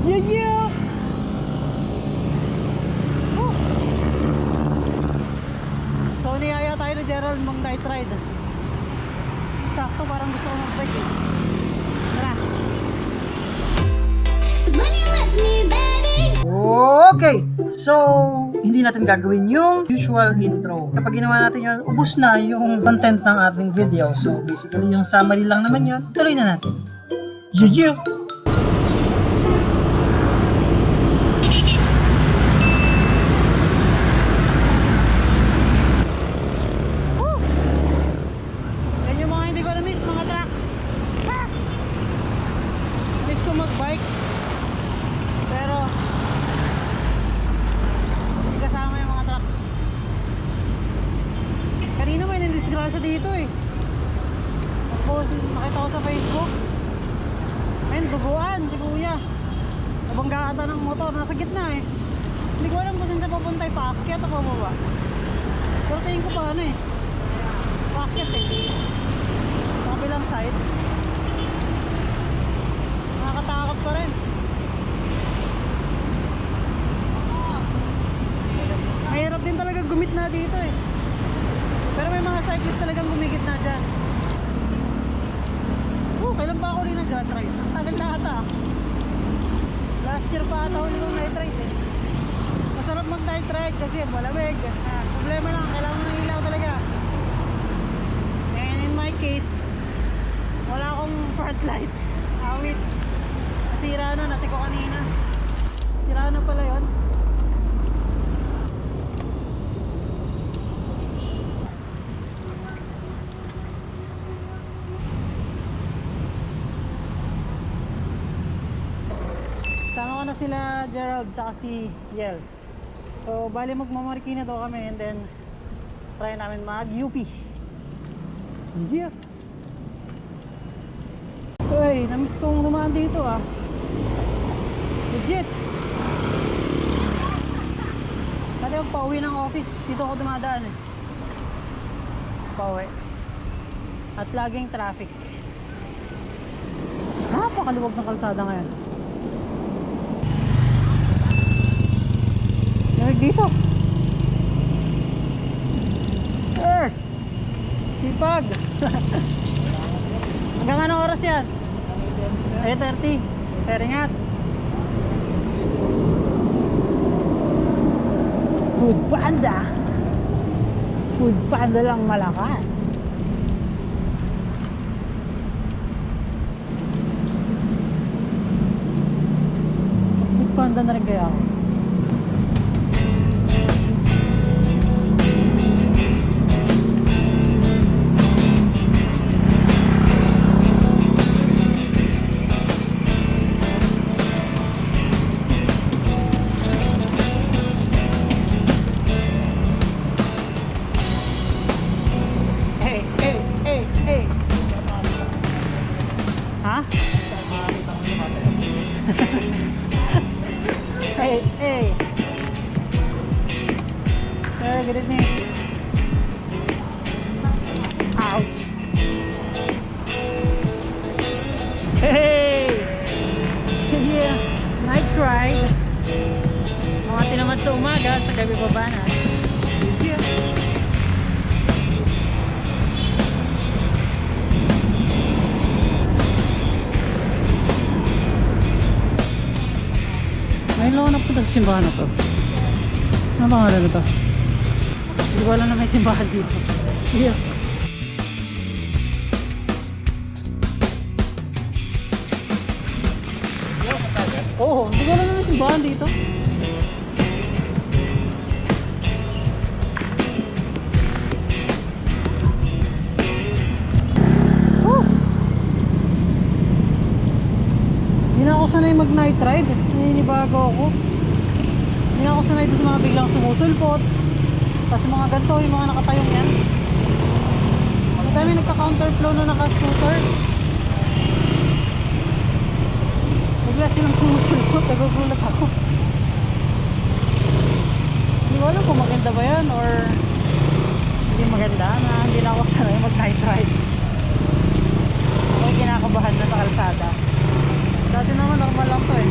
Yeah, yeah! Oh. So, niyaya tayo na Gerald mag night ride. Sakto, parang gusto ko mag-bike eh. Tara! Okay, so hindi natin gagawin yung usual intro. Kapag ginawa natin yun, ubos na yung content ng ating video. So basically yung summary lang naman yun. Tuloy na natin. Yeah! Yan yung mga hindi ko na-miss, mga truck. Miss ko mag-bike. Pero hindi kasama yung mga truck. Kanina may nandisgrasya dito eh. Tapos nakita ko sa Facebook. Ayun, duguan si kuya. Nabangga ata ng motor, nasa gitna eh. Hindi ko alam kung saan siya papunta eh. Paakyat o pababa. Pero tingin ko pa ano eh. Paakyat eh. Sa kabilang side. Nakakatakot pa rin. Mahirap din talaga gumitna dito eh. Pero may mga cyclist talagang gumigitna dyan. Kailan ba ako rin nag-night ride? Ang tagal na ata. Last year pa ata ulit kong night ride eh. Masarap mag-night ride kasi malamig. Problema lang, kailangan mo ng ilaw talaga. And in my case, wala akong front light. Awit. Nasira na, nasi ko kanina. Sira na pala yun. Sama ko na sila Gerald saka si Yel. So bali magmamarikina daw kami and then try namin mag-UP. Yeah. Uy, namiss kong dumaan dito ah. Legit. Dati ako pauwi ng office, dito ako dumadaan eh. Pauwi. At laging traffic. Napakaluwag ng kalsada ngayon. Dito sir, sipag. Hanggang anong oras yan? 8:30. Sir, ingat. Food panda. Food panda lang malakas. Food panda na rin kaya ako. Hey. Sir, good evening. Ouch. Hey! Yeah, night ride. Mga tinamad sa umaga, sa gabi baba na. Yeah. Ngayon lang ako napunta sa simbahan na to. Ano pangalan na to? Hindi ko alam na may simbahan dito. Yeah. Oo, hindi ko alam na may simbahan dito. Hindi na ako sanay mag night ride. Naninibago ako. Hindi na ako sanay sa mga biglang sumusulpot. Tapos mga ganito, yung mga nakatayong yan. Ang dami nagka-counterflow na naka-scooter. Bigla silang sumusulpot. Nagugulat ako. Hindi ko alam kung maganda ba yan or hindi maganda na hindi na ako sanay mag night ride. Ako kinakabahan na sa kalsada. Dati naman normal lang to eh.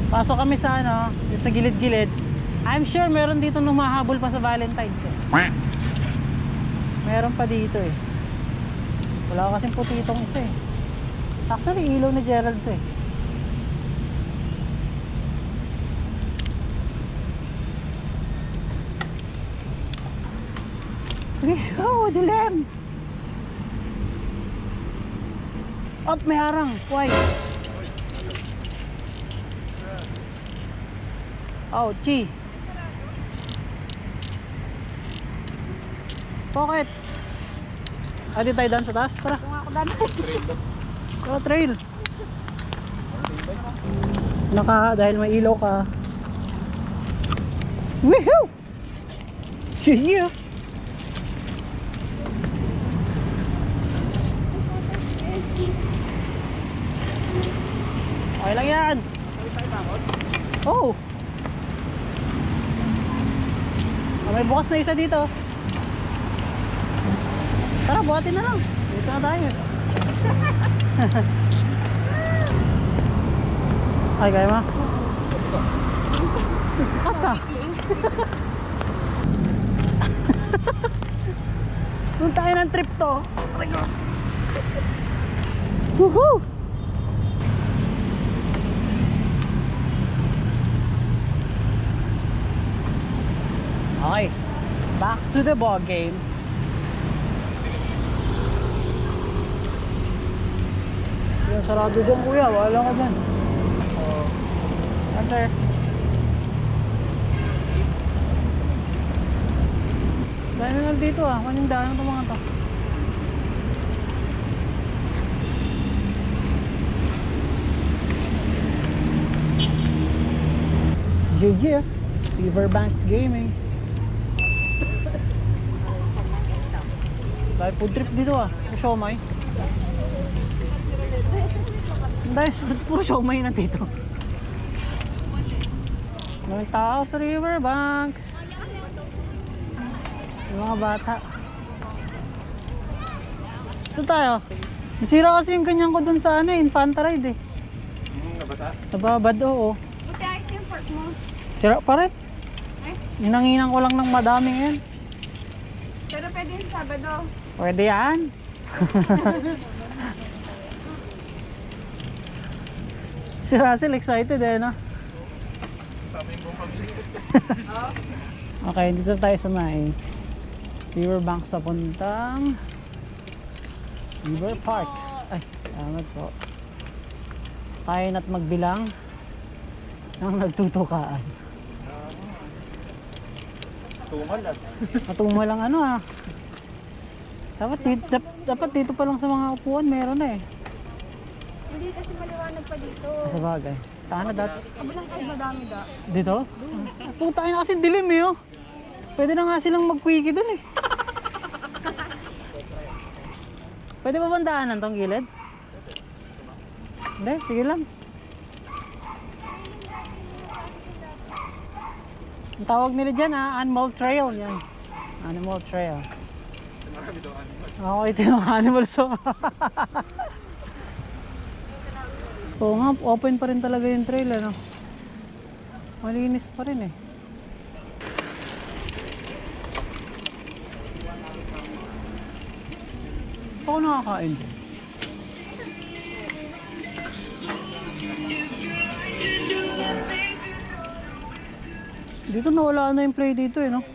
Pasok kami sa ano, dito sa gilid-gilid. I'm sure meron dito numahabol pa sa Valentine's eh. Meron pa dito eh. Wala kasing puti itong isa eh. Actually, ilaw ni Gerald to eh. Oh, dilim! Up, may harang. Why? Oh, chi. Bakit? Adi tayo daan sa taas? Tara. Kung ako dami. Tara, trail. Dahil may ilaw ka. Woohoo! Yeah! Okay lang yan. Oh. May bukas na isa dito. Tara, buhatin na lang. Dito na tayo. Ay, kaya mo? Kasa. Doon tayo ng trip to. Woohoo! Okay, back to the ball game. Yung sarado dyan kuya, wala ka dyan. Oh, answer. Dahil na lang dito ah, maning daan ng mga to. Yeah, Riverbanks Gaming. Dahil food trip dito ah, Shoe-Mai. Dahil puro Shoe-Mai na dito. May tao sa Riverbanks. Yung mga bata. Saan tayo? Nasira kasi yung ganyan ko dun sa ano, Infanta Ride eh. Nabata? Nababad, oo. Buti ayos yung park mo. Sira pa rin. Ninanginan ko lang ng madaming yan. Pero pwede yung Sabado. Pwede yan. Si Russell excited eh, no? Okay, dito tayo sa may Riverbanks sa puntang River Park. Ay, salamat po. Kain at magbilang ng nagtutukaan. Tumal lang. Matumal lang ano ah. Dapat dito pa lang sa mga upuan meron na eh. Hindi kasi maliwanag pa dito. Sa bagay. Sana dati. Kabilang side madami da. Dito? Puta na kasi dilim eh oh. Pwede na nga silang mag-quickie dun eh. Pwede ba bandaanan tong gilid? Hindi, sige lang. Ang tawag nila dyan Animal Trail yan. Animal Trail. Oo, ito yung animal so. Oo nga, open pa rin talaga yung trail ano. Malinis pa rin eh. Ako nakakain. Dito nawala na yung play dito eh no.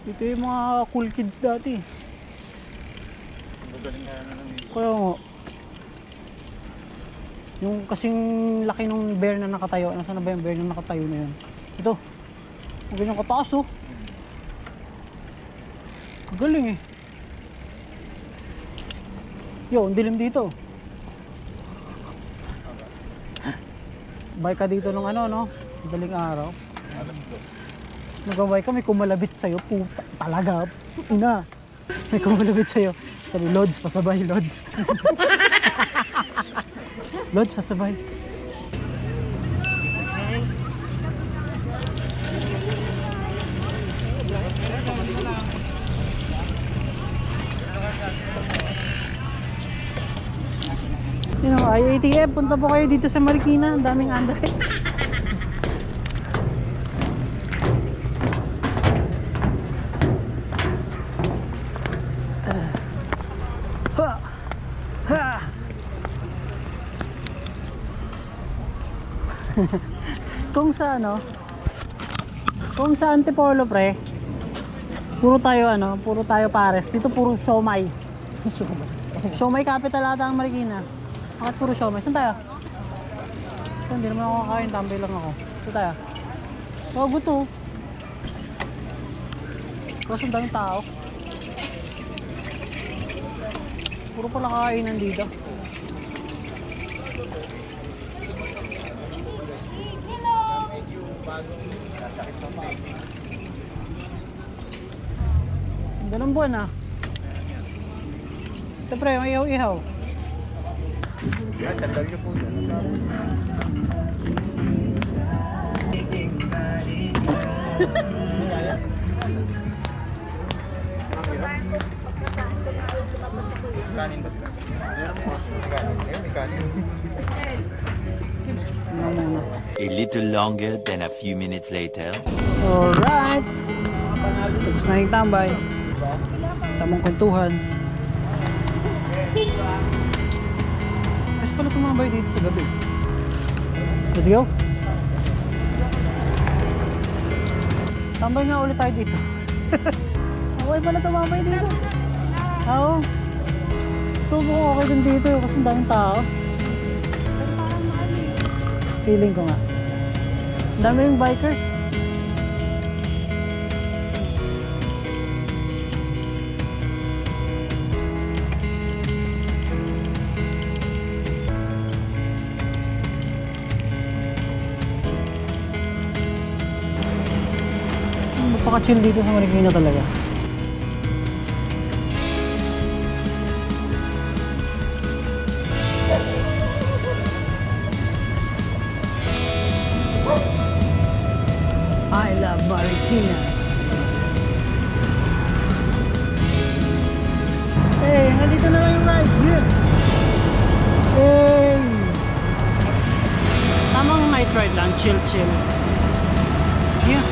Dito yung mga cool kids dati. Kaya nga. Yung kasing laki ng bear na nakatayo. Nasaan na ba yung bear na nakatayo na yun? Ito. Ang ganyan kataas oh. Galing eh. Yo, ang dilim dito. Bike ka dito nung ano no? Madaling araw. Nag-bike ka, may kumalabit sa'yo. Puta, talaga. Ina. May kumalabit sa'yo. Sabi, Lods, pasabay, Lods. Lods, pasabay. Yun o, IATF, punta po kayo dito sa Marikina. Ang daming Andre. Ha! Ha! Kung sa ano, kung sa Antipolo pre, puro tayo ano, puro tayo pares. Dito puro Siomai. Siomai capital ata ang Marikina. Bakit puro Siomai? Saan tayo? Ito, hindi naman ako kakain, tambay lang ako. Saan tayo? Oh, guto. Kasi ang daming tao. Puro pala kakainan dito. Ang dalang buwan ah. Ito pre, may ihaw-ihaw. Sandal niyo po dyan. Kanin ba sila? May kanin. A little longer than a few minutes later. Alright. Tapos na yung tambay. Tamang kwentuhan. Mas pala tumambay dito sa gabi. Let's go. Tambay nga ulit tayo dito. Okay pala tumambay dito. Oo. Tubo ko okay din dito kasi ang daming tao. Feeling ko nga. Ang dami ring bikers. Magpaka-chill dito sa Marikina talaga. I love Marikina. Hey, nandito na lang yung ride. Yeah. Hey. Tamang night ride lang, chill. Yeah.